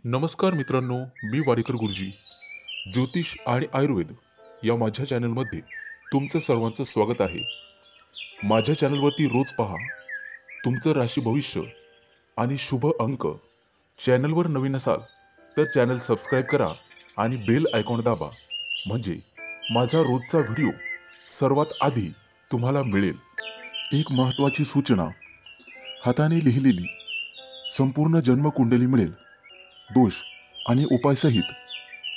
नमस्कार मित्रांनो, मी वाडेकर गुरुजी. ज्योतिष आणि आयुर्वेद या माझ्या चॅनलमध्ये तुमचं सर्वांचं स्वागत आहे. माझ्या चॅनलवरती रोज पहा तुमचं राशी भविष्य आणि शुभ अंक. चॅनलवर नवीन असाल तर चॅनल सबस्क्राईब करा आणि बेल आयकॉन दाबा, म्हणजे माझा रोजचा व्हिडिओ सर्वात आधी तुम्हाला मिळेल. एक महत्त्वाची सूचना: हाताने लिहिलेली संपूर्ण जन्मकुंडली मिळेल. दोष आणि उपायसहित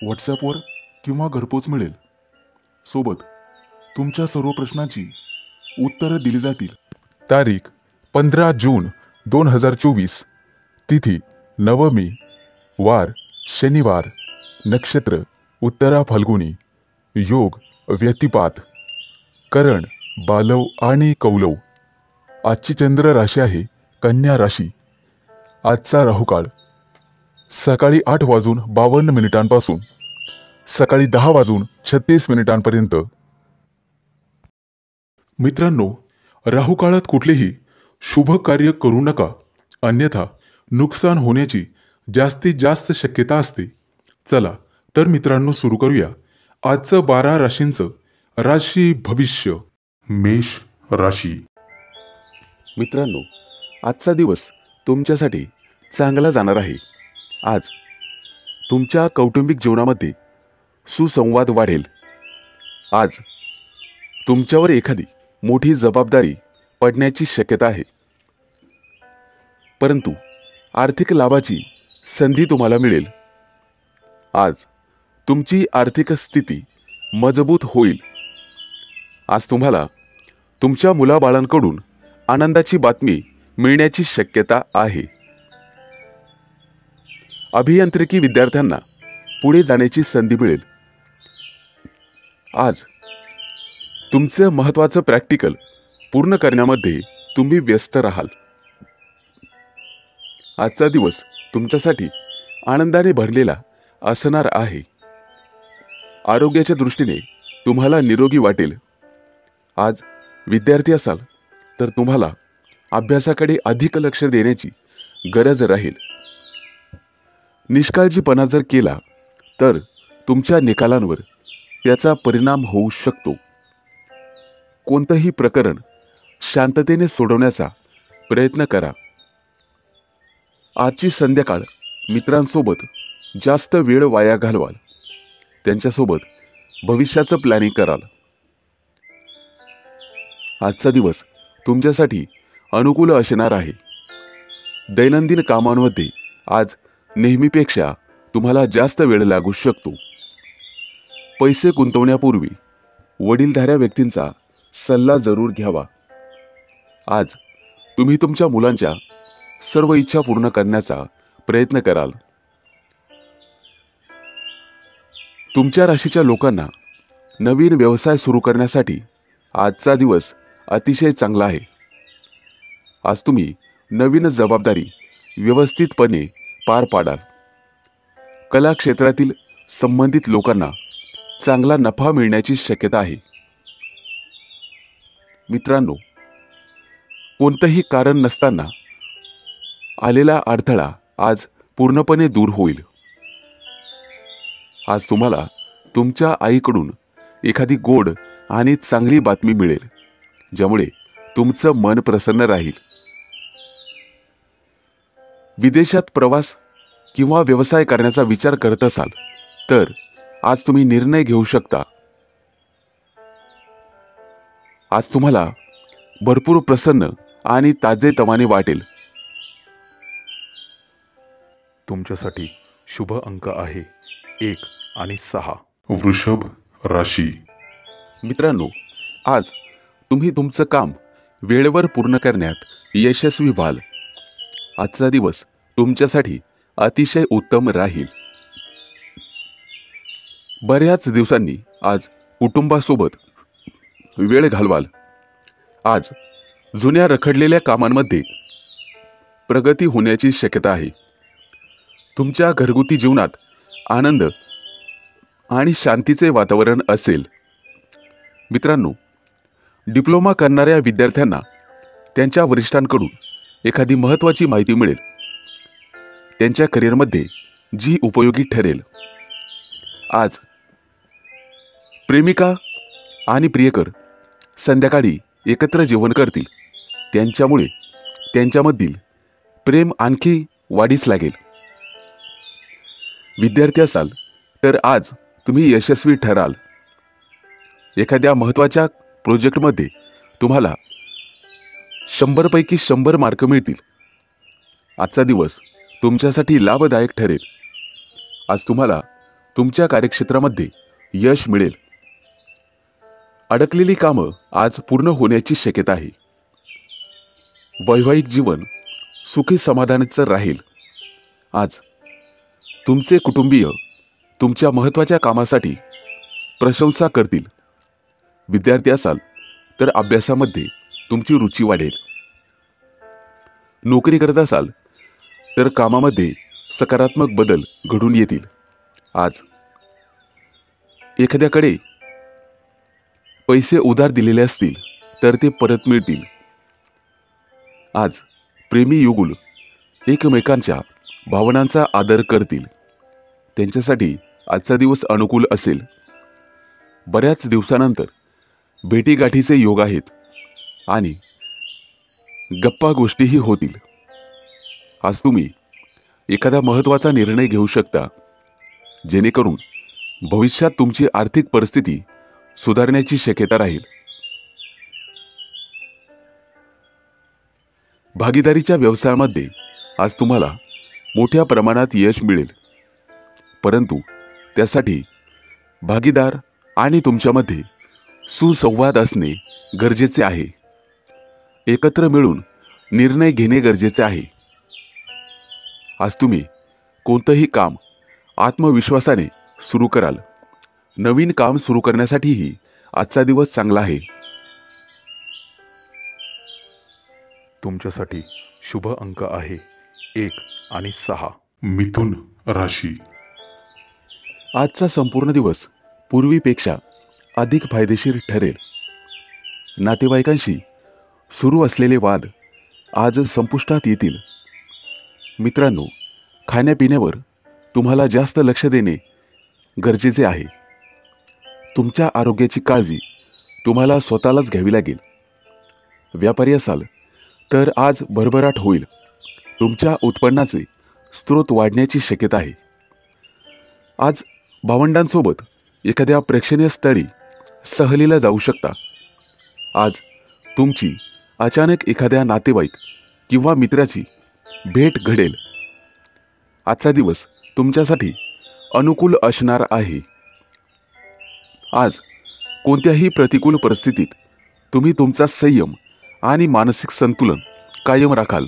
व्हॉट्सॲपवर किंवा घरपोच मिळेल. सोबत तुमच्या सर्व प्रश्नांची उत्तरं दिली जातील. तारीख 15 जून 2024. तिथी नवमी, वार शनिवार, नक्षत्र उत्तरा फाल्गुनी, योग व्यतिपात, करण बालव आणि कौलव. आजची चंद्र राशी आहे कन्या राशी. आजचा राहुकाळ सकाळी 8:52 सकाळी 10:36 मित्रांनो, राहुकाळात कुठलेही शुभ कार्य करू नका, अन्यथा नुकसान होण्याची जास्तीत जास्त शक्यता असते. चला तर मित्रांनो, सुरू करूया आजचं 12 राशींचं राशी भविष्य. मेष राशी. मित्रांनो, आजचा दिवस तुमच्यासाठी चांगला जाणार आहे. आज तुमच्या कौटुंबिक जीवनामध्ये सुसंवाद वाढेल. आज तुमच्यावर एखादी मोठी जबाबदारी पडण्याची शक्यता आहे, परंतु आर्थिक लाभाची संधी तुम्हाला मिळेल. आज तुमची आर्थिक स्थिती मजबूत होईल. आज तुम्हाला तुमच्या मुलाबाळांकडून आनंदाची बातमी मिळण्याची शक्यता आहे. अभियांत्रिकी विद्यार्थ्यांना पुढे जाण्याची संधी मिळेल. आज तुमचं महत्त्वाचं प्रॅक्टिकल पूर्ण करण्यामध्ये तुम्ही व्यस्त राहाल. आजचा दिवस तुमच्यासाठी आनंदाने भरलेला असणार आहे. आरोग्याच्या दृष्टीने तुम्हाला निरोगी वाटेल. आज विद्यार्थी असाल तर तुम्हाला अभ्यासाकडे अधिक लक्ष देण्याची गरज राहील. निष्काळजीपणा जर केला तर तुमच्या निकालांवर त्याचा परिणाम होऊ शकतो. कोणतंही प्रकरण शांततेने सोडवण्याचा प्रयत्न करा. आजची संध्याकाळ मित्रांसोबत जास्त वेळ वाया घालवाल. त्यांच्यासोबत भविष्याचं प्लॅनिंग कराल. आजचा दिवस तुमच्यासाठी अनुकूल असणार आहे. दैनंदिन कामांमध्ये आज नेहमीपेक्षा तुम्हाला जास्त वेळ लागू शकतो. पैसे गुंतवण्यापूर्वी वडीलधाऱ्या व्यक्तींचा सल्ला जरूर घ्यावा. आज तुम्ही तुमच्या मुलांच्या सर्व इच्छा पूर्ण करण्याचा प्रयत्न कराल. तुमच्या राशीच्या लोकांना नवीन व्यवसाय सुरू करण्यासाठी आजचा दिवस अतिशय चांगला आहे. आज तुम्ही नवीन जबाबदारी व्यवस्थितपणे पार पाडाल. कला क्षेत्रातील संबंधित लोकांना चांगला नफा मिळण्याची शक्यता आहे. मित्रांनो, कोणतंही कारण नसताना आलेला अडथळा आज पूर्णपणे दूर होईल. आज तुम्हाला तुमच्या आईकडून एखादी गोड आणि चांगली बातमी मिळेल, ज्यामुळे तुमचं मन प्रसन्न राहील. विदेशात प्रवास किंवा व्यवसाय करण्याचा विचार करत असाल तर आज तुम्ही निर्णय घेऊ शकता. आज तुम्हाला भरपूर प्रसन्न आणि ताजेतवाने वाटेल. तुमच्यासाठी शुभ अंक आहे 1 आणि 6. वृषभ राशी. मित्रांनो, आज तुम्ही तुमचं काम वेळेवर पूर्ण करण्यात यशस्वी व्हाल. आजचा दिवस तुमच्यासाठी अतिशय उत्तम राहील. बऱ्याच दिवसांनी आज कुटुंबासोबत वेळ घालवाल. आज जुन्या रखडलेल्या कामांमध्ये प्रगती होण्याची शक्यता आहे. तुमच्या घरगुती जीवनात आनंद आणि शांतीचे वातावरण असेल. मित्रांनो, डिप्लोमा करणाऱ्या विद्यार्थ्यांना त्यांच्या वरिष्ठांकडून एखादी महत्त्वाची माहिती मिळेल. त्यांच्या करिअरमध्ये जी उपयोगी ठरेल. आज प्रेमिका आणि प्रियकर संध्याकाळी एकत्र जेवण करतील. त्यांच्यामुळे त्यांच्यामधील प्रेम आणखी वाढीस लागेल. विद्यार्थी असाल तर आज तुम्ही यशस्वी ठराल. एखाद्या महत्त्वाच्या प्रोजेक्टमध्ये तुम्हाला 100 पैकी 100 मार्क मिळतील. आजचा दिवस तुमच्यासाठी लाभदायक ठरेल. आज तुम्हाला तुमच्या कार्यक्षेत्रामध्ये यश मिळेल. अडकलेली कामं आज पूर्ण होण्याची शक्यता आहे. वैवाहिक जीवन सुखी समाधानाचं राहील. आज तुमचे कुटुंबीय तुमच्या महत्त्वाच्या कामासाठी प्रशंसा करतील. विद्यार्थी असाल तर अभ्यासामध्ये तुमची रुची वाढेल. नोकरी करत असाल तर कामामध्ये सकारात्मक बदल घडून येतील. आज एखाद्याकडे पैसे उधार दिलेले असतील तर ते परत मिळतील. आज प्रेमी युगुल एकमेकांच्या भावनांचा आदर करतील. त्यांच्यासाठी आजचा दिवस अनुकूल असेल. बऱ्याच दिवसानंतर भेटीगाठीचे योग आहेत आणि गप्पा गोष्टीही होतील. आज तुम्ही एखादा महत्त्वाचा निर्णय घेऊ शकता जेणेकरून भविष्यात तुमची आर्थिक परिस्थिती सुधारण्याची शक्यता राहील. भागीदारीच्या व्यवसायामध्ये आज तुम्हाला मोठ्या प्रमाणात यश मिळेल. परंतु त्यासाठी भागीदार आणि तुमच्यामध्ये सुसंवाद असणे गरजेचे आहे. एकत्र मिळून निर्णय घेणे गरजेचे आहे. आज तुम्ही कोणतंही काम आत्मविश्वासाने सुरू कराल. नवीन काम सुरू करण्यासाठीही आजचा दिवस चांगला आहे. तुमच्यासाठी शुभ अंक आहे 1 आणि 6. मिथुन राशी. आजचा संपूर्ण दिवस पूर्वीपेक्षा अधिक फायदेशीर ठरेल. नातेवाईकांशी सुरू असलेले वाद आज संपुष्टात येतील. मित्रांनो, खाण्यापिण्यावर तुम्हाला जास्त लक्ष देणे गरजेचे आहे. तुमच्या आरोग्याची काळजी तुम्हाला स्वतःलाच घ्यावी लागेल. व्यापारी असाल तर आज भरभराट होईल. तुमच्या उत्पन्नाचे स्रोत वाढण्याची शक्यता आहे. आज भावंडांसोबत एखाद्या प्रेक्षणीय स्थळी सहलीला जाऊ शकता. आज तुमची अचानक एखाद्या नातेवाईक किंवा मित्राची भेट घडेल. आजचा दिवस तुमच्यासाठी अनुकूल असणार आहे. आज कोणत्याही प्रतिकूल परिस्थितीत तुम्ही तुमचा संयम आणि मानसिक संतुलन कायम राखाल.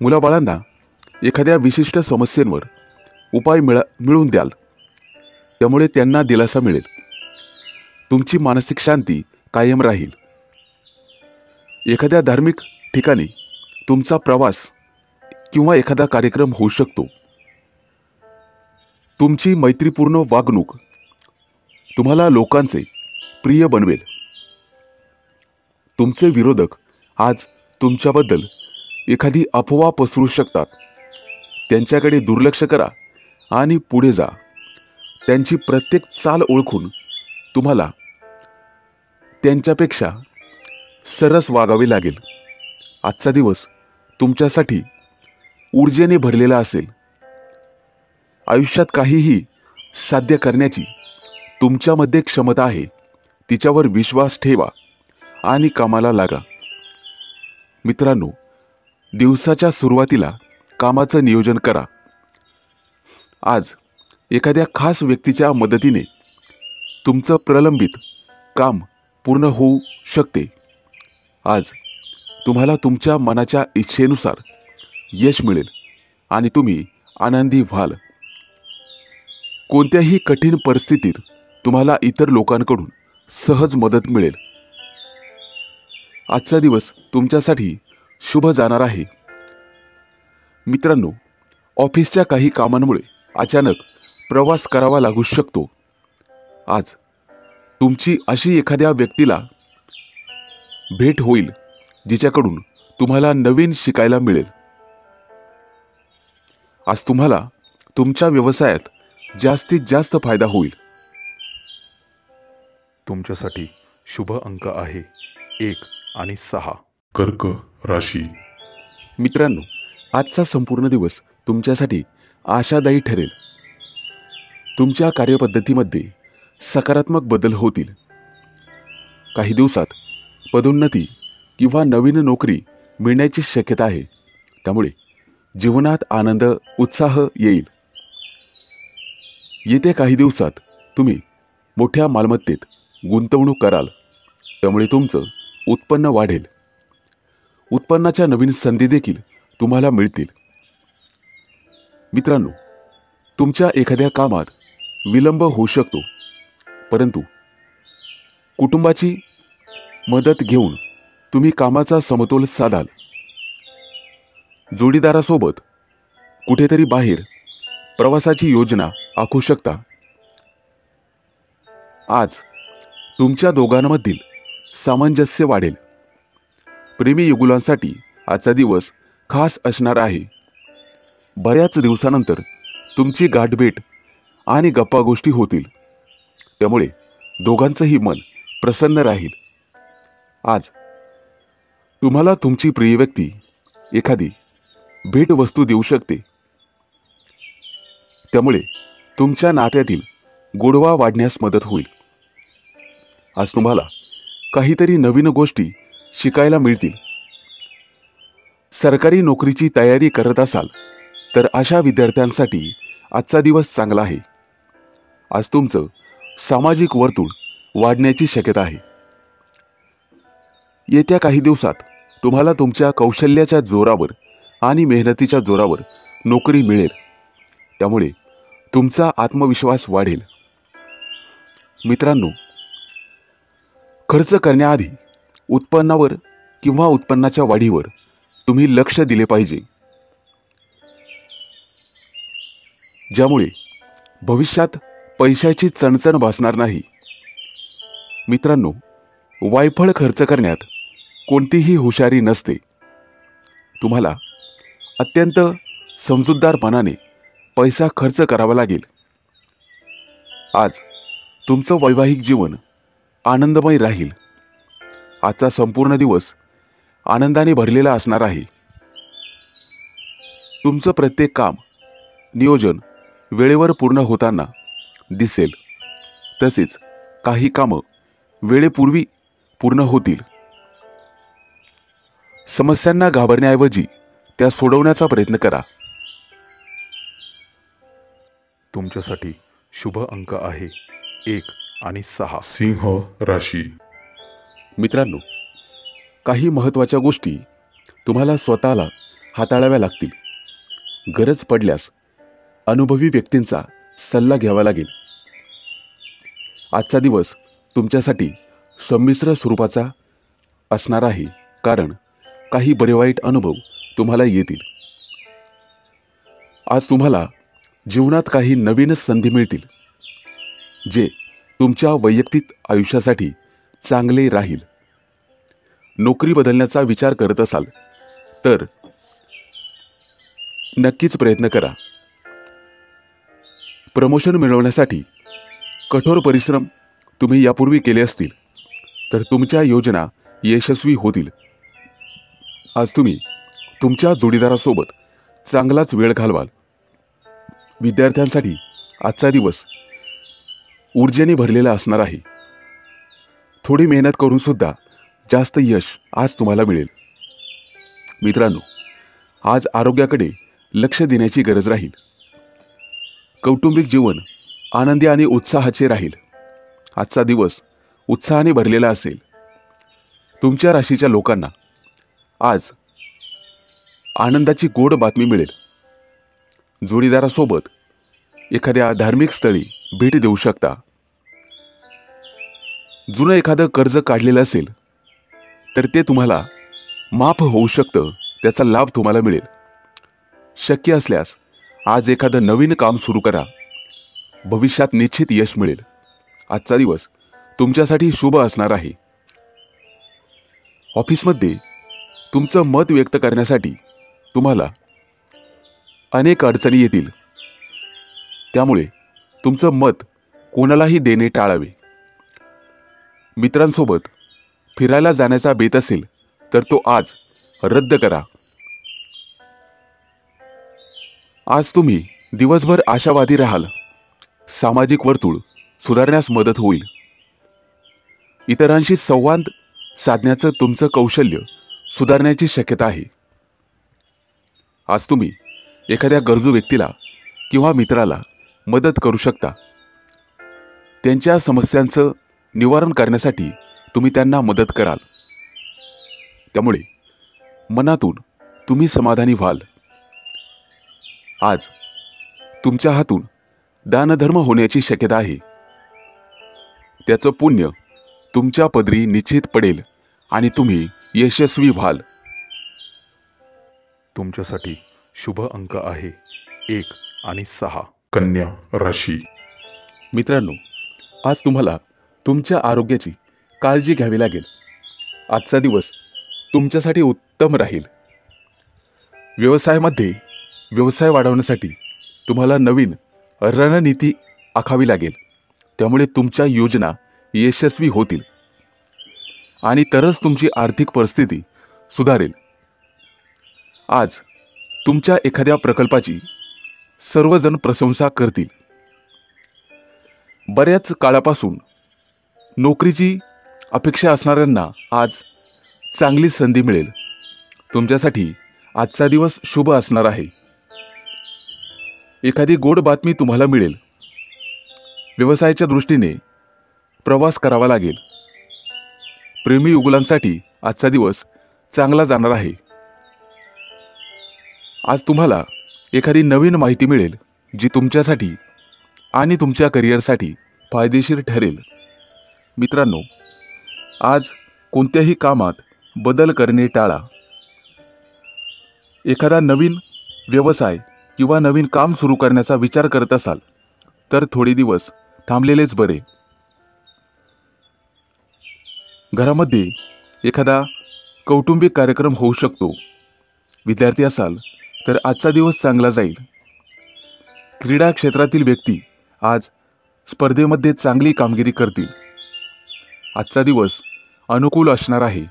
मुलाबाळांना एखाद्या विशिष्ट समस्येवर उपाय मिळवून द्याल. त्यामुळे त्यांना दिलासा मिळेल. तुमची मानसिक शांती कायम राहील. एखाद्या धार्मिक ठिकाणी तुमचा प्रवास किंवा एखादा कार्यक्रम होऊ शकतो. तुमची मैत्रीपूर्ण वागणूक तुम्हाला लोकांचे प्रिय बनवेल. तुमचे विरोधक आज तुमच्याबद्दल एखादी अफवा पसरू शकतात. त्यांच्याकडे दुर्लक्ष करा आणि पुढे जा. त्यांची प्रत्येक चाल ओळखून तुम्हाला त्यांच्यापेक्षा सरस वागावे लागेल. आजचा दिवस तुमच्यासाठी ऊर्जेने भरलेला असेल. आयुष्यात काहीही साध्य करण्याची तुमच्यामध्ये क्षमता आहे. तिच्यावर विश्वास ठेवा आणि कामाला लागा. मित्रांनो, दिवसाच्या सुरुवातीला कामाचं नियोजन करा. आज एखाद्या खास व्यक्तीच्या मदतीने तुमचं प्रलंबित काम पूर्ण होऊ शकते. आज तुम्हाला तुमच्या मनाच्या इच्छेनुसार यश मिळेल आणि तुम्ही आनंदी व्हाल. कोणत्याही कठीण परिस्थितीत तुम्हाला इतर लोकांकडून सहज मदत मिळेल. आजचा दिवस तुमच्यासाठी शुभ जाणार आहे. मित्रांनो, ऑफिसच्या काही कामांमुळे अचानक प्रवास करावा लागू शकतो. आज तुमची अशी एखाद्या व्यक्तीला भेट होईल जिच्याकडून तुम्हाला नवीन शिकायला मिळेल. आज तुम्हाला तुमच्या व्यवसायात जास्तीत जास्त फायदा होईल. तुमच्यासाठी शुभ अंक आहे 1 आणि 6. कर्क राशी. मित्रांनो, आजचा संपूर्ण दिवस तुमच्यासाठी आशादायी ठरेल. तुमच्या कार्यपद्धतीमध्ये सकारात्मक बदल होतील. काही दिवसात पदोन्नती किंवा नवीन नोकरी मिळण्याची शक्यता आहे. त्यामुळे जीवनात आनंद, उत्साह येईल. येत्या काही दिवसात तुम्ही मोठ्या मालमत्तेत गुंतवणूक कराल. त्यामुळे तुमचं उत्पन्न वाढेल. उत्पन्नाच्या नवीन संधी देखील तुम्हाला मिळतील. मित्रांनो, तुमच्या एखाद्या कामात विलंब होऊ शकतो, परंतु कुटुंबाची मदत घेऊन तुम्ही कामाचा समतोल साधाल. जोडीदारासोबत कुठेतरी बाहेर प्रवासाची योजना आखू शकता. आज तुमच्या दोघांमधील सामंजस्य वाढेल. प्रेमी युगुलांसाठी आजचा दिवस खास असणार आहे. बऱ्याच दिवसानंतर तुमची गाठभेट आणि गप्पा गोष्टी होतील. त्यामुळे दोघांचंही मन प्रसन्न राहील. आज तुम्हाला तुमची प्रिय व्यक्ती एखादी भेटवस्तू देऊ शकते. त्यामुळे तुमच्या नात्यातील गोडवा वाढण्यास मदत होईल. आज तुम्हाला काहीतरी नवीन गोष्टी शिकायला मिळतील. सरकारी नोकरीची तयारी करत असाल तर अशा विद्यार्थ्यांसाठी आजचा दिवस चांगला आहे. आज तुमचं सामाजिक वर्तुळ वाढण्याची शक्यता आहे. येत्या काही दिवसात तुम्हाला तुमच्या कौशल्याच्या जोरावर आणि मेहनतीच्या जोरावर नोकरी मिळेल. त्यामुळे तुमचा आत्मविश्वास वाढेल. मित्रांनो, खर्च करण्याआधी उत्पन्नावर किंवा उत्पन्नाच्या वाढीवर तुम्ही लक्ष दिले पाहिजे, ज्यामुळे भविष्यात पैशाची चणचण भासणार नाही. मित्रांनो, वायफळ खर्च करण्यात कोणतीही हुशारी नसते. तुम्हाला अत्यंत समजूतदारपणाने पैसा खर्च करावा लागेल. आज तुमचं वैवाहिक जीवन आनंदमय राहील. आजचा संपूर्ण दिवस आनंदाने भरलेला असणार आहे. तुमचं प्रत्येक काम, नियोजन वेळेवर पूर्ण होताना दिसेल. तसेच काही कामं वेळेपूर्वी पूर्ण होतील. समस्यांना घाबरण्याऐवजी त्या सोडवण्याचा प्रयत्न करा. तुमच्यासाठी शुभ अंक आहे 1 आणि 6. सिंह राशी. मित्रांनो, काही महत्त्वाच्या गोष्टी तुम्हाला स्वतःला हाताळाव्या लागतील. गरज पडल्यास अनुभवी व्यक्तींचा सल्ला घ्यावा लागेल. आजचा दिवस तुमच्यासाठी संमिश्र स्वरूपाचा असणार आहे, कारण काही बरे वाईट अनुभव तुम्हाला येतील. आज तुम्हाला जीवनात काही नवीन संधी मिळतील, जे तुमच्या वैयक्तिक आयुष्यासाठी चांगले राहील. नोकरी बदलण्याचा विचार करत असाल तर नक्कीच प्रयत्न करा. प्रमोशन मिळवण्यासाठी कठोर परिश्रम तुम्ही यापूर्वी केले असतील तर तुमच्या योजना यशस्वी होतील. आज तुम्ही तुमच्या जोडीदारासोबत चांगलाच वेळ घालवाल. विद्यार्थ्यांसाठी आजचा दिवस ऊर्जेने भरलेला असणार आहे. थोडी मेहनत करून सुद्धा जास्त यश आज तुम्हाला मिळेल. मित्रांनो, आज आरोग्याकडे लक्ष देण्याची गरज राहील. कौटुंबिक जीवन आनंदी आणि उत्साहाचे राहील. आजचा दिवस उत्साहाने भरलेला असेल. तुमच्या राशीच्या लोकांना आज आनंदाची गोड बातमी मिळेल. जोडीदारासोबत एखाद्या धार्मिक स्थळी भेट देऊ शकता. जुनं एखादं कर्ज काढलेलं असेल तर ते तुम्हाला माफ होऊ शकतं. त्याचा लाभ तुम्हाला मिळेल. शक्य असल्यास आज एखादं नवीन काम सुरू करा. भविष्यात निश्चित यश मिळेल. आजचा दिवस तुमच्यासाठी शुभ असणार आहे. ऑफिसमध्ये तुमचं मत व्यक्त करण्यासाठी तुम्हाला अनेक अडचणी येतील, त्यामुळे तुमचं मत कोणालाही देणे टाळावे. मित्रांसोबत फिरायला जाण्याचा बेत असेल तर तो आज रद्द करा. आज तुम्ही दिवसभर आशावादी राहाल. सामाजिक वर्तुळ सुधारण्यास मदत होईल. इतरांशी संवाद साधण्याचं तुमचं कौशल्य सुधारण्याची शक्यता आहे. आज तुम्ही एखाद्या गरजू व्यक्तीला किंवा मित्राला मदत करू शकता. त्यांच्या समस्यांचं निवारण करण्यासाठी तुम्ही त्यांना मदत कराल. त्यामुळे मनातून तुम्ही समाधानी व्हाल. आज तुमच्या हातून दानधर्म होण्याची शक्यता आहे. त्याचं पुण्य तुमच्या पदरी निश्चित पडेल आणि तुम्ही यशस्वी व्हाल. तुमच्यासाठी शुभ अंक आहे 1 आणि 6. कन्या राशी. मित्रांनो, आज तुम्हाला तुमच्या आरोग्याची काळजी घ्यावी लागेल. आजचा दिवस तुमच्यासाठी उत्तम राहील. व्यवसायामध्ये व्यवसाय वाढवण्यासाठी तुम्हाला नवीन रणनीती आखावी लागेल. त्यामुळे तुमच्या योजना यशस्वी होतील आणि तरच तुमची आर्थिक परिस्थिती सुधारेल. आज तुमच्या एखाद्या प्रकल्पाची सर्वजण प्रशंसा करतील. बऱ्याच काळापासून नोकरीची अपेक्षा असणाऱ्यांना आज चांगली संधी मिळेल. तुमच्यासाठी आजचा दिवस शुभ असणार आहे. एखादी गोड बातमी तुम्हाला मिळेल. व्यवसायाच्या दृष्टीने प्रवास करावा लागेल. प्रेमी युगुलांसाठी आजचा दिवस चांगला जाणार आहे. आज तुम्हाला एखादी नवीन माहिती मिळेल जी तुमच्यासाठी आणि तुमच्या करिअरसाठी फायदेशीर ठरेल. मित्रांनो, आज कोणत्याही कामात बदल करणे टाळा. एखादा नवीन व्यवसाय किंवा नवीन काम सुरू करण्याचा विचार करत असाल तर थोडे दिवस थांबलेलेच बरे. घरामध्ये एखादा कौटुंबिक कार्यक्रम होऊ शकतो. विद्यार्थी असाल तर आजचा दिवस चांगला जाईल. क्रीडा क्षेत्रातील व्यक्ती आज स्पर्धेमध्ये चांगली कामगिरी करतील. आजचा दिवस अनुकूल असणार आहे.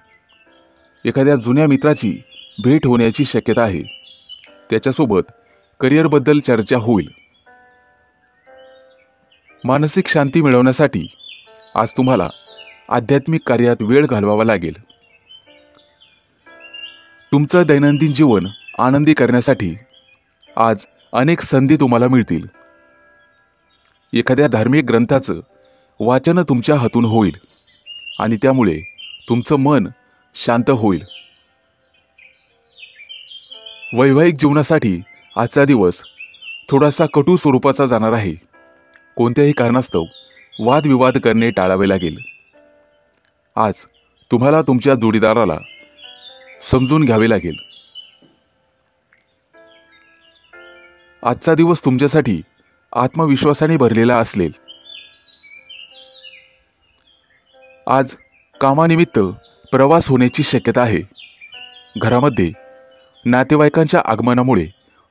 एखाद्या जुन्या मित्राची भेट होण्याची शक्यता आहे. त्याच्यासोबत करिअरबद्दल चर्चा होईल. मानसिक शांती मिळवण्यासाठी आज तुम्हाला आध्यात्मिक कार्यात वेळ घालवावा लागेल. तुमचं दैनंदिन जीवन आनंदी करण्यासाठी आज अनेक संधी तुम्हाला मिळतील. एखाद्या धार्मिक ग्रंथाचं वाचन तुमच्या हातून होईल आणि त्यामुळे तुमचं मन शांत होईल. वैवाहिक जीवनासाठी आजचा दिवस थोडासा कटू स्वरूपाचा जाणार आहे. कोणत्याही कारणास्तव वादविवाद करणे टाळावे लागेल. आज तुम्हाला तुमच्या जोडीदाराला समजून घ्यावे लागेल. आजचा दिवस तुमच्यासाठी आत्मविश्वासाने भरलेला असेल. आज कामानिमित्त प्रवास होण्याची शक्यता आहे. घरामध्ये नातेवाईकांच्या आगमनामुळे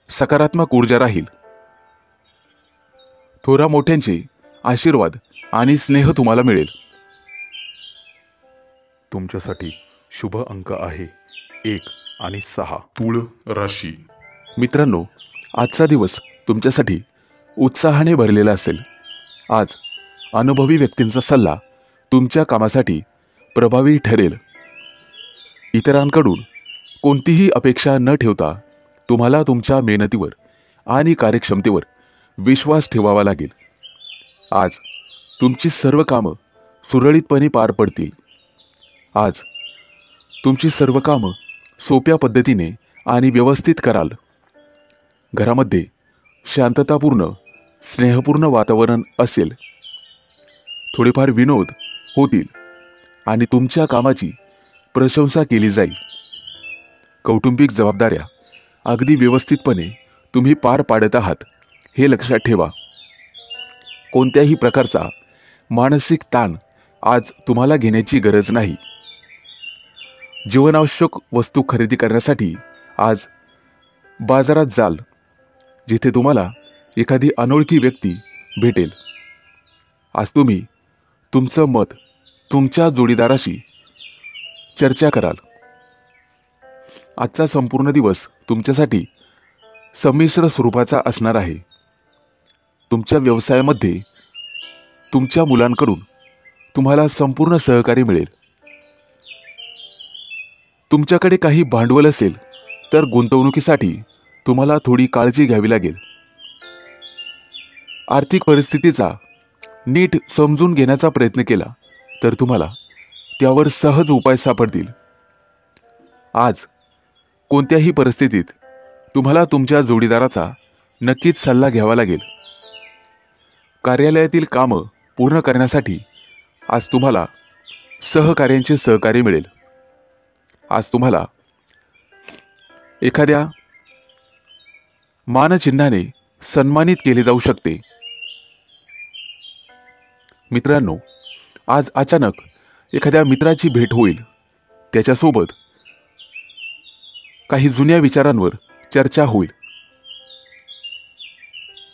सकारात्मक ऊर्जा राहील. थोरा मोठ्यांचे आशीर्वाद आणि स्नेह तुम्हाला मिळेल. तुमच्यासाठी शुभ अंक आहे 1 आणि 6. तुळ राशी. मित्रांनो, आजचा दिवस तुमच्यासाठी उत्साहाने भरलेला असेल. आज अनुभवी व्यक्तींचा सल्ला तुमच्या कामासाठी प्रभावी ठरेल. इतरांकडून कोणतीही अपेक्षा न ठेवता तुम्हाला तुमच्या मेहनतीवर आणि कार्यक्षमतेवर विश्वास ठेवावा लागेल. आज तुमची सर्व कामं सुरळीतपणे पार पडतील. आज तुमची सर्व कामं सोप्या पद्धतीने आणि व्यवस्थित कराल. घरामध्ये शांततापूर्ण स्नेहपूर्ण वातावरण असेल. थोडेफार विनोद होतील आणि तुमच्या कामाची प्रशंसा केली जाईल. कौटुंबिक जबाबदाऱ्या अगदी व्यवस्थितपणे तुम्ही पार पाडत आहात हे लक्षात ठेवा. कोणत्याही प्रकारचा मानसिक ताण आज तुम्हाला घेण्याची गरज नाही. जीवनावश्यक वस्तू खरेदी करण्यासाठी आज बाजारात जाल. जिथे तुम्हाला एखादी अनोळखी व्यक्ती भेटेल. आज तुम्ही तुमचं मत तुमच्या जोडीदाराशी चर्चा कराल. आजचा संपूर्ण दिवस तुमच्यासाठी संमिश्र स्वरूपाचा असणार आहे. तुमच्या व्यवसायामध्ये तुमच्या मुलांकडून तुम्हाला संपूर्ण सहकार्य मिळेल. तुमच्याकडे काही भांडवल असेल तर गुंतवणुकीसाठी तुम्हाला थोडी काळजी घ्यावी लागेल. आर्थिक परिस्थितीचा नीट समजून घेण्याचा प्रयत्न केला तर तुम्हाला त्यावर सहज उपाय सापडतील. आज कोणत्याही परिस्थितीत तुम्हाला तुमच्या जोडीदाराचा नक्कीच सल्ला घ्यावा लागेल. कार्यालयातील कामं पूर्ण करण्यासाठी आज तुम्हाला सहकार्यांचे सहकार्य मिळेल. आज तुम्हाला एखाद्या मानचिन्हाने सन्मानित केले जाऊ शकते. मित्रांनो, आज अचानक एखाद्या मित्राची भेट होईल. त्याच्यासोबत काही जुन्या विचारांवर चर्चा होईल.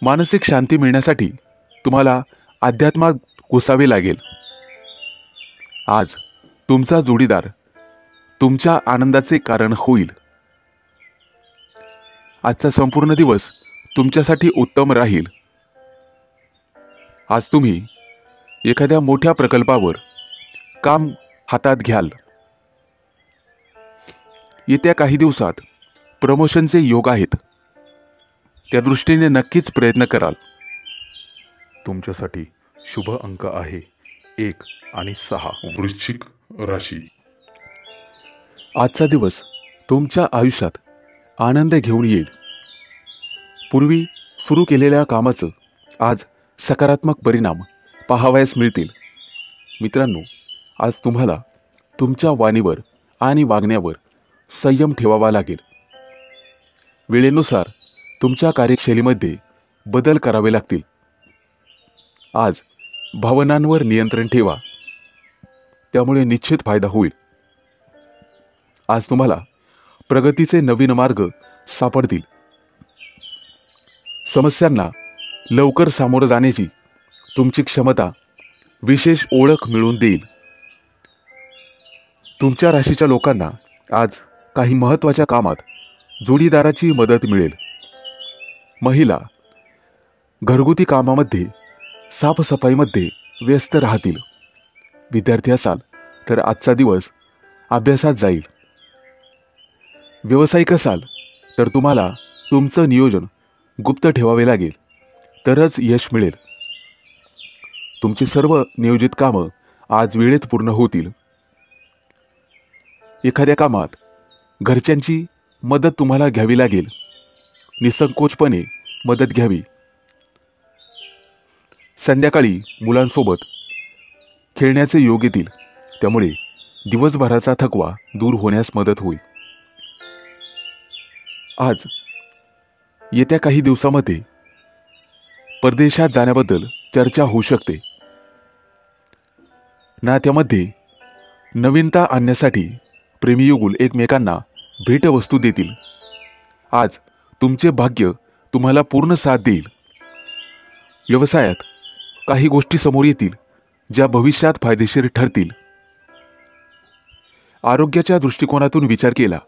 मानसिक शांती मिळण्यासाठी तुम्हाला अध्यात्मात घुसावे लागेल. आज तुमचा जोडीदार तुमच्या आनंदाचे कारण होईल. आजचा संपूर्ण दिवस तुमच्यासाठी उत्तम राहील. आज तुम्ही एखाद्या मोठ्या प्रकल्पावर काम हातात घ्याल. येत्या काही दिवसात प्रमोशनचे योग आहेत. त्या दृष्टीने नक्कीच प्रयत्न कराल. तुमच्यासाठी शुभ अंक आहे 1 आणि 6. वृश्चिक राशी. आजचा दिवस तुमच्या आयुष्यात आनंद घेऊन येईल. पूर्वी सुरू केलेल्या कामाचं आज सकारात्मक परिणाम पाहावयास मिळतील. मित्रांनो, आज तुम्हाला तुमच्या वाणीवर आणि वागण्यावर संयम ठेवावा लागेल. वेळेनुसार तुमच्या कार्यशैलीमध्ये बदल करावे लागतील. आज भावनांवर नियंत्रण ठेवा, त्यामुळे निश्चित फायदा होईल. आज तुम्हाला प्रगतीचे नवीन मार्ग सापडतील. समस्यांना लवकर सामोरं जाण्याची तुमची क्षमता विशेष ओळख मिळवून देईल. तुमच्या राशीच्या लोकांना आज काही महत्त्वाच्या कामात जोडीदाराची मदत मिळेल. महिला घरगुती कामामध्ये, साफसफाईमध्ये व्यस्त राहतील. विद्यार्थी असाल तर आजचा दिवस अभ्यासात जाईल. व्यावसायिक असाल तर तुम्हाला तुमचं नियोजन गुप्त ठेवावे लागेल, तरच यश मिळेल. तुमची सर्व नियोजित कामं आज वेळेत पूर्ण होतील. एखाद्या कामात घरच्यांची मदत तुम्हाला घ्यावी लागेल. निसंकोचपणे मदत घ्यावी. संध्याकाळी मुलांसोबत खेळण्याचे योग येतील, त्यामुळे दिवसभराचा थकवा दूर होण्यास मदत होईल. आज येत्या काही दिवसामध्ये परदेशात जाण्याबद्दल चर्चा होऊ शकते. नात्यामध्ये नवीनता आणण्यासाठी प्रेमीयुगुल एकमेकांना भेटवस्तू देतील. आज तुमचे भाग्य तुम्हाला पूर्ण साथ देईल. व्यवसायात काही गोष्टी समोर येतील ज्या भविष्यात फायदेशीर ठरतील. आरोग्याच्या दृष्टिकोनातून विचार केला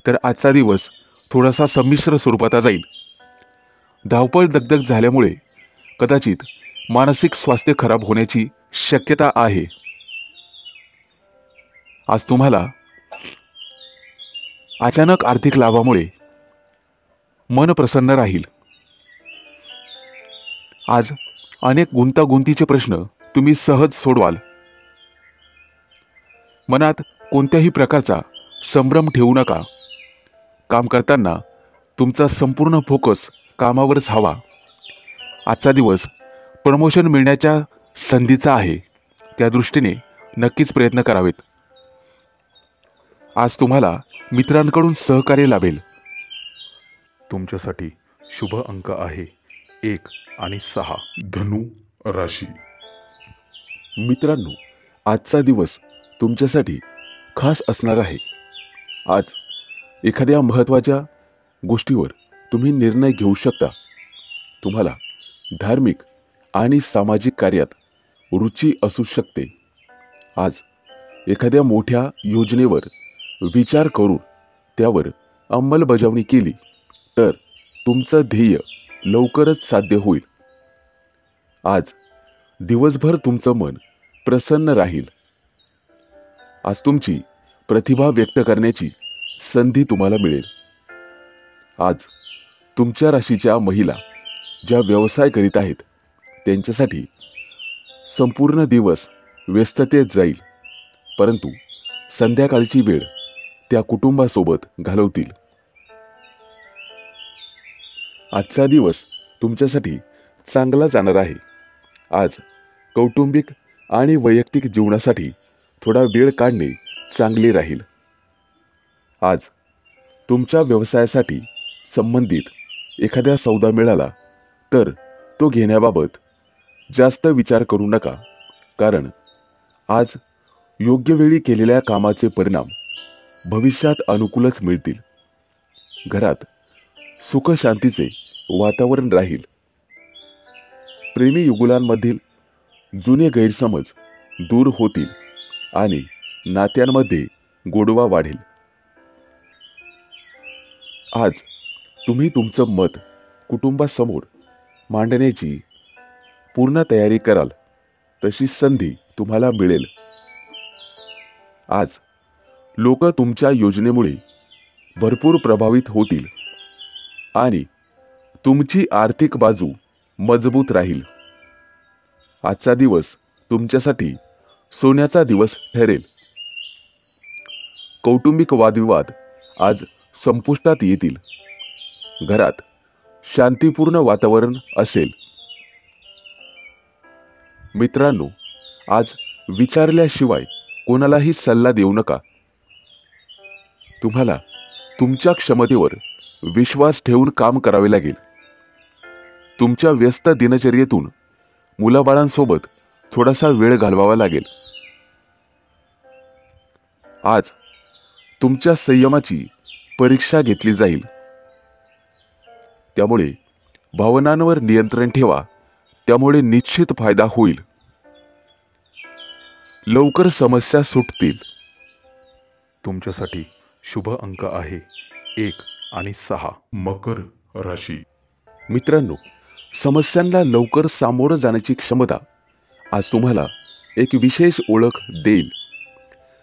तर आजचा दिवस थोडासा संमिश्र स्वरूपाचा जाईल. धावपळ दगदग झाल्यामुळे कदाचित मानसिक स्वास्थ्य खराब होण्याची शक्यता आहे. आज तुम्हाला अचानक आर्थिक लाभामुळे मन प्रसन्न राहील. आज अनेक गुंतागुंतीचे प्रश्न तुम्ही सहज सोडवाल. मनात कोणत्याही प्रकारचा संभ्रम ठेवू नका. काम करताना तुमचा संपूर्ण फोकस कामावरच हवा. आजचा दिवस प्रमोशन मिळण्याच्या संधीचा आहे, त्या दृष्टीने नक्कीच प्रयत्न करावेत. आज तुम्हाला मित्रांकडून सहकार्य लाभेल. तुमच्यासाठी शुभ अंक आहे 1 आणि 6. धनु राशी. मित्रांनो, आजचा दिवस तुमच्यासाठी खास असणार आहे. आज एखाद्या महत्त्वाच्या गोष्टीवर तुम्ही निर्णय घेऊ शकता. तुम्हाला धार्मिक आणि सामाजिक कार्यात रुची असू शकते. आज एखाद्या मोठ्या योजनेवर विचार करून त्यावर अंमलबजावणी केली तर तुमचं ध्येय लवकरच साध्य होईल. आज दिवसभर तुमचं मन प्रसन्न राहील. आज तुमची प्रतिभा व्यक्त करण्याची संधी तुम्हाला मिळेल. आज तुमच्या राशीच्या महिला ज्या व्यवसाय करीत आहेत त्यांच्यासाठी संपूर्ण दिवस व्यस्ततेत जाईल, परंतु संध्याकाळची वेळ त्या कुटुंबासोबत घालवतील. आजचा दिवस तुमच्यासाठी चांगला जाणार आहे. आज कौटुंबिक आणि वैयक्तिक जीवनासाठी थोडा वेळ काढणे चांगले राहील. आज तुमच्या व्यवसायासाठी संबंधित एखाद्या सौदा मिळाला तर तो घेण्याबाबत जास्त विचार करू नका, कारण आज योग्य वेळी केलेल्या कामाचे परिणाम भविष्यात अनुकूलच मिळतील. घरात सुख शांतीचे वातावरण राहील. प्रेमी युगुलांमधील जुने गैरसमज दूर होतील आणि नात्यांमध्ये गोडवा वाढेल. आज तुम्ही तुमचं मत कुटुंबासमोर मांडण्याची पूर्ण तयारी कराल तशी संधी तुम्हाला मिळेल. आज लोक तुमच्या योजनेमुळे भरपूर प्रभावित होतील आणि तुमची आर्थिक बाजू मजबूत राहील. आजचा दिवस तुमच्यासाठी सोन्याचा दिवस ठरेल. कौटुंबिक वादविवाद आज संपुष्टात येतील. घरात शांतीपूर्ण वातावरण असेल. मित्रांनो, आज विचारल्याशिवाय कोणालाही सल्ला देऊ नका. तुम्हाला तुमच्या क्षमतेवर विश्वास ठेवून काम करावे लागेल. तुमच्या व्यस्त दिनचर्येतून मुलाबाळांसोबत थोडासा वेळ घालवावा लागेल. आज तुमच्या संयमाची परीक्षा घेतली जाईल. त्यामुळे भावनांवर नियंत्रण ठेवा. त्यामुळे निश्चित फायदा होईल. लवकर समस्या सुटतील. तुमच्यासाठी शुभ अंक आहे 1 आणि 6. मकर राशी. मित्रांनो, समस्यांना लवकर सामोरं जाण्याची क्षमता आज तुम्हाला एक विशेष ओळख देईल.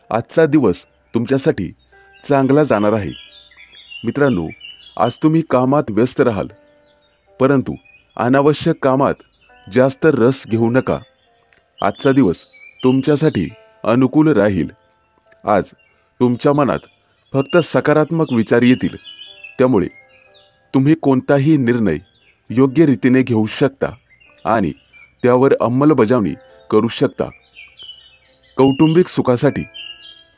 आजचा दिवस तुमच्यासाठी चांगला जाणार आहे. मित्रांनो, आज तुम्ही कामात व्यस्त राहाल, परंतु अनावश्यक कामात जास्त रस घेऊ नका. आजचा दिवस तुमच्यासाठी अनुकूल राहील. आज तुमच्या मनात फक्त सकारात्मक विचार येतील. त्यामुळे तुम्ही कोणताही निर्णय योग्य रीतीने घेऊ शकता आणि त्यावर अंमलबजावणी करू शकता. कौटुंबिक सुखासाठी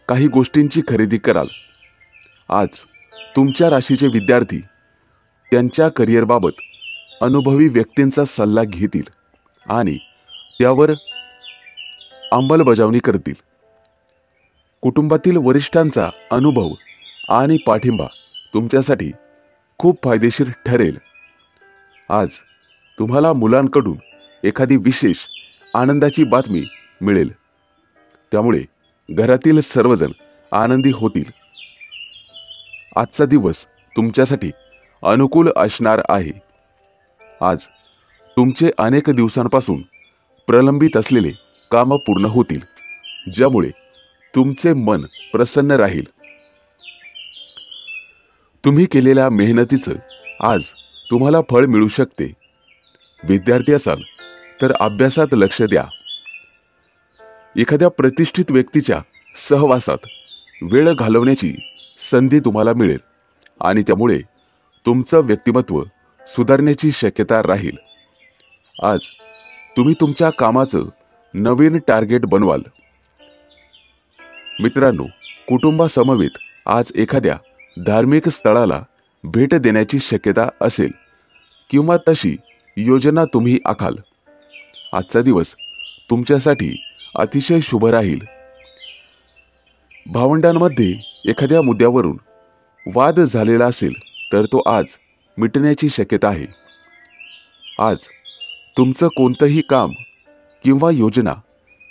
काही गोष्टींची खरेदी कराल. आज तुमच्या राशीचे विद्यार्थी त्यांच्या करिअरबाबत अनुभवी व्यक्तींचा सल्ला घेतील आणि त्यावर अंमलबजावणी करतील. कुटुंबातील वरिष्ठांचा अनुभव आणि पाठिंबा तुमच्यासाठी खूप फायदेशीर ठरेल. आज तुम्हाला मुलांकडून एखादी विशेष आनंदाची बातमी मिळेल. त्यामुळे घरातील सर्वजण आनंदी होतील. आजचा दिवस तुमच्यासाठी अनुकूल असणार आहे. आज तुमचे अनेक दिवसांपासून प्रलंबित असलेले काम पूर्ण होतील, ज्यामुळे तुमचे मन प्रसन्न राहील. तुम्ही केलेल्या मेहनतीचं आज तुम्हाला फळ मिळू शकते. विद्यार्थी असाल तर अभ्यासात लक्ष द्या. एखाद्या प्रतिष्ठित व्यक्तीच्या सहवासात वेळ घालवण्याची संधी तुम्हाला मिळेल आणि त्यामुळे तुमचं व्यक्तिमत्व सुधारण्याची शक्यता राहील. आज तुम्ही तुमच्या कामाचं नवीन टार्गेट बनवाल. मित्रांनो, कुटुंबासमवेत आज एखाद्या धार्मिक स्थळाला भेट देण्याची शक्यता असेल किंवा तशी योजना तुम्ही आखाल. आजचा दिवस तुमच्यासाठी अतिशय शुभ राहील. भावंडांमध्ये एखाद्या मुद्द्यावरून वाद झालेला असेल तर तो आज मिटण्याची शक्यता आहे. आज तुमचं कोणतंही काम किंवा योजना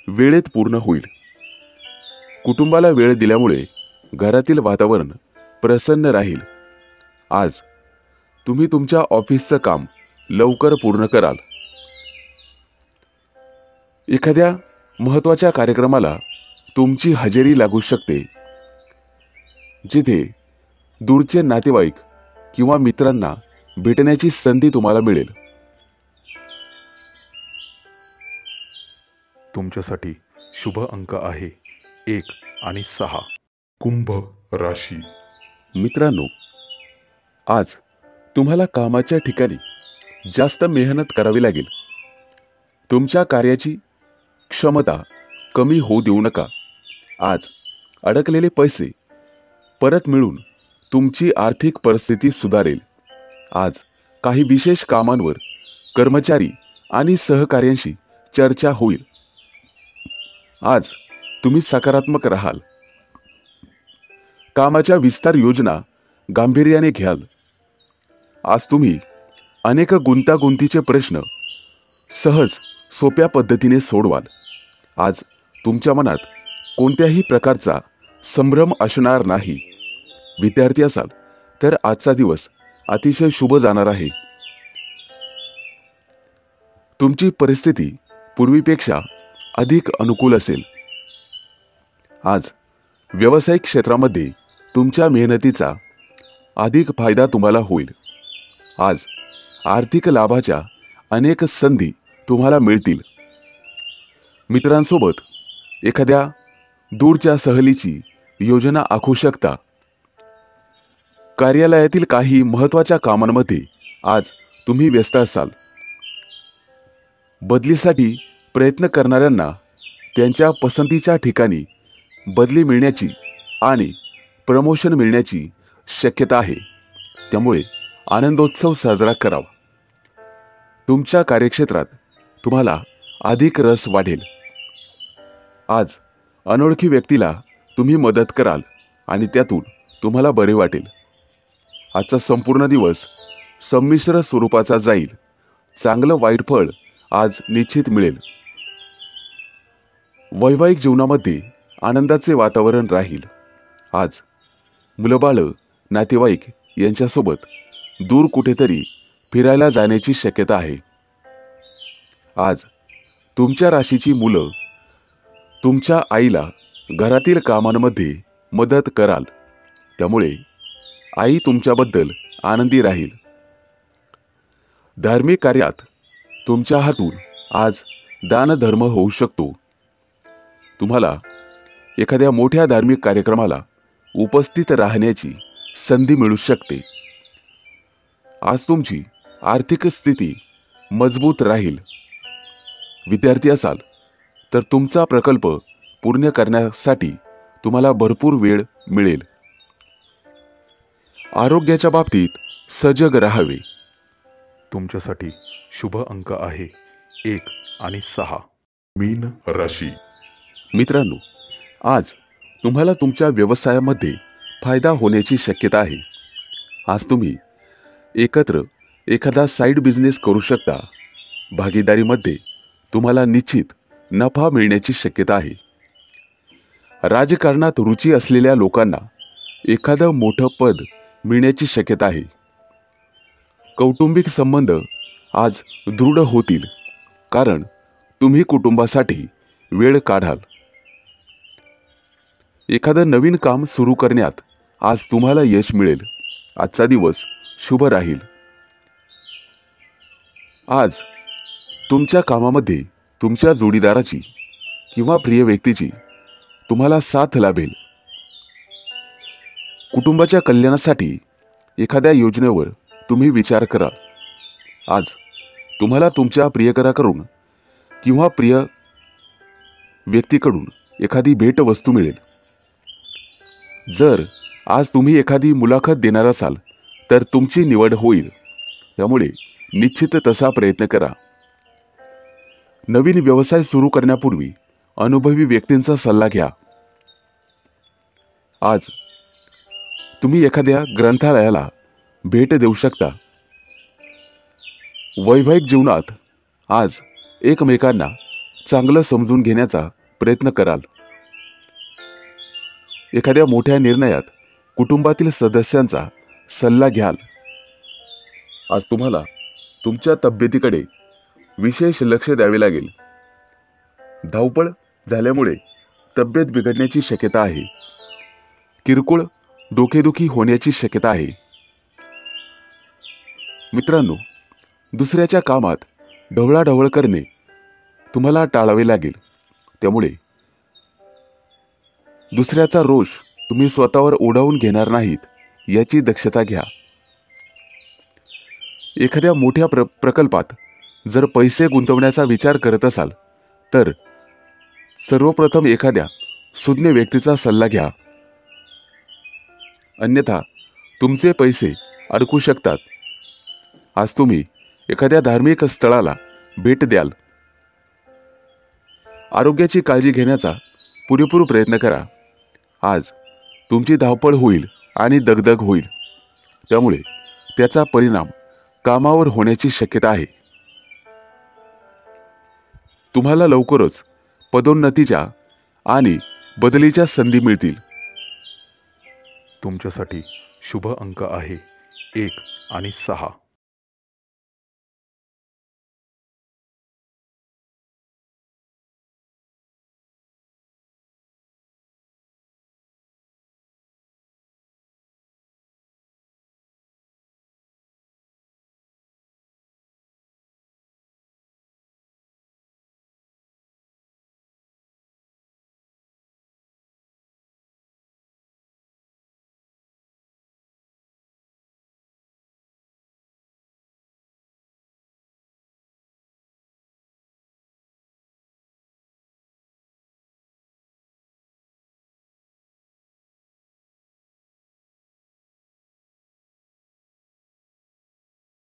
वेळेत पूर्ण होईल. कुटुंबाला वेळ दिल्यामुळे घरातील वातावरण प्रसन्न राहील. आज तुम्ही तुमच्या ऑफिसचं काम लवकर पूर्ण कराल. एखाद्या महत्त्वाच्या कार्यक्रमाला तुमची हजेरी लागू शकते, जिथे दूरचे नातेवाईक किंवा मित्रांना भेटण्याची संधी तुम्हाला मिळेल. तुमच्यासाठी शुभ अंक आहे 1 आणि 6. कुंभ राशी. मित्रांनो, आज तुम्हाला कामाच्या ठिकाणी जास्त मेहनत करावी लागेल. तुमच्या कार्याची क्षमता कमी होऊ देऊ नका. आज अडकलेले पैसे परत मिळून तुमची आर्थिक परिस्थिती सुधारेल. आज काही विशेष कामांवर कर्मचारी आणि सहकाऱ्यांशी चर्चा होईल. आज तुम्ही सकारात्मक राहाल. कामाच्या विस्तार योजना गांभीर्याने घ्याल. आज तुम्ही अनेक गुंतागुंतीचे प्रश्न सहज सोप्या पद्धतीने सोडवाल. आज तुमच्या मनात कोणत्याही प्रकारचा संभ्रम असणार नाही. विद्यार्थी असाल तर आजचा दिवस अतिशय शुभ जाणार आहे. तुमची परिस्थिती पूर्वीपेक्षा अधिक अनुकूल असेल. आज व्यावसायिक क्षेत्रामध्ये तुमच्या मेहनतीचा अधिक फायदा तुम्हाला होईल. आज आर्थिक लाभाच्या अनेक संधी तुम्हाला मिळतील. मित्रांसोबत एखाद्या दूरच्या सहलीची योजना आखू शकता. कार्यालयातील काही महत्त्वाच्या कामांमध्ये आज तुम्ही व्यस्त असाल. बदलीसाठी प्रयत्न करणाऱ्यांना त्यांच्या पसंतीच्या ठिकाणी बदली मिळण्याची आणि प्रमोशन मिळण्याची शक्यता आहे. त्यामुळे आनंदोत्सव साजरा करावा. तुमच्या कार्यक्षेत्रात तुम्हाला अधिक रस वाढेल. आज अनोळखी व्यक्तीला तुम्ही मदत कराल आणि त्यातून तुम्हाला बरे वाटेल. आजचा संपूर्ण दिवस संमिश्र स्वरूपाचा जाईल. चांगलं वाईट फळ आज निश्चित मिळेल. वैवाहिक जीवनामध्ये आनंदाचे वातावरण राहील. आज मुलंबाळं, नातेवाईक यांच्यासोबत दूर कुठेतरी फिरायला जाण्याची शक्यता आहे. आज तुमच्या राशीची मुलं तुमच्या आईला घरातील कामांमध्ये मदत कराल. त्यामुळे आई तुमच्याबद्दल आनंदी राहील. धार्मिक कार्यात तुमच्या हातून आज दानधर्म होऊ शकतो. तुम्हाला एखाद्या मोठ्या धार्मिक कार्यक्रमाला उपस्थित राहण्याची संधी मिळू शकते. आज तुमची आर्थिक स्थिती मजबूत राहील. विद्यार्थी असाल तर तुमचा प्रकल्प पूर्ण करण्यासाठी तुम्हाला भरपूर वेळ मिळेल. आरोग्याच्या बाबतीत सजग राहावे. तुमच्यासाठी शुभ अंक आहे 1 आणि 6. मीन राशी. मित्रांनो, आज तुम्हाला तुमच्या व्यवसायामध्ये फायदा होण्याची शक्यता आहे. आज तुम्ही एकत्र एखादा साईड बिझनेस करू शकता. भागीदारीमध्ये तुम्हाला निश्चित नफा मिळण्याची शक्यता आहे. राजकारणात रुची असलेल्या लोकांना एखादं मोठं पद मिळण्याची शक्यता आहे. कौटुंबिक संबंध आज दृढ होतील, कारण तुम्ही कुटुंबासाठी वेळ काढाल. एखादं नवीन काम सुरू करण्यात आज तुम्हाला यश मिळेल. आजचा दिवस शुभ राहील. आज तुमच्या कामामध्ये तुमच्या जोडीदाराची किंवा प्रिय व्यक्तीची तुम्हाला साथ लाभेल. कुटुंबाच्या कल्याणासाठी एखाद्या योजनेवर तुम्ही विचार करा. आज तुम्हाला तुमच्या प्रियकराकडून किंवा प्रिय व्यक्तीकडून एखादी भेटवस्तू मिळेल. जर आज तुम्ही एखादी मुलाखत देणार असाल तर तुमची निवड होईल. त्यामुळे निश्चित तसा प्रयत्न करा. नवीन व्यवसाय सुरू करण्यापूर्वी अनुभवी व्यक्तींचा सल्ला घ्या. आज तुम्ही एखाद्या ग्रंथालयाला भेट देऊ शकता. वैवाहिक जीवनात आज एकमेकांना चांगलं समजून घेण्याचा प्रयत्न कराल. एखाद्या मोठ्या निर्णयात कुटुंबातील सदस्यांचा सल्ला घ्याल. आज तुम्हाला तुमच्या तब्येतीकडे विशेष लक्ष द्यावे लागेल. धावपळ झाल्यामुळे तब्येत बिघडण्याची शक्यता आहे. किरकोळ डोकेदुखी होण्याची शक्यता आहे. मित्रांनो, दुसऱ्याच्या कामात ढवळाढवळ करणे तुम्हाला टाळावे लागेल. त्यामुळे दुसऱ्याचा रोष तुम्ही स्वतःवर ओढावून घेणार नाहीत याची दक्षता घ्या. एखाद्या मोठ्या प्रकल्पात जर पैसे गुंतवण्याचा विचार करत असाल तर सर्वप्रथम एखाद्या सुज्ञ व्यक्तीचा सल्ला घ्या. अन्यथा तुमचे पैसे अडकू शकतात. आज तुम्ही एखाद्या धार्मिक स्थळाला भेट द्याल. आरोग्याची काळजी घेण्याचा पुरेपूर प्रयत्न करा. आज तुमची धावपळ होईल आणि दगदग होईल. त्यामुळे त्याचा परिणाम कामावर होण्याची शक्यता आहे. तुम्हाला लवकरच पदोन्नतीच्या आणि बदलीच्या संधी मिळतील. तुमच्यासाठी शुभ अंक आहे 1 आणि 6.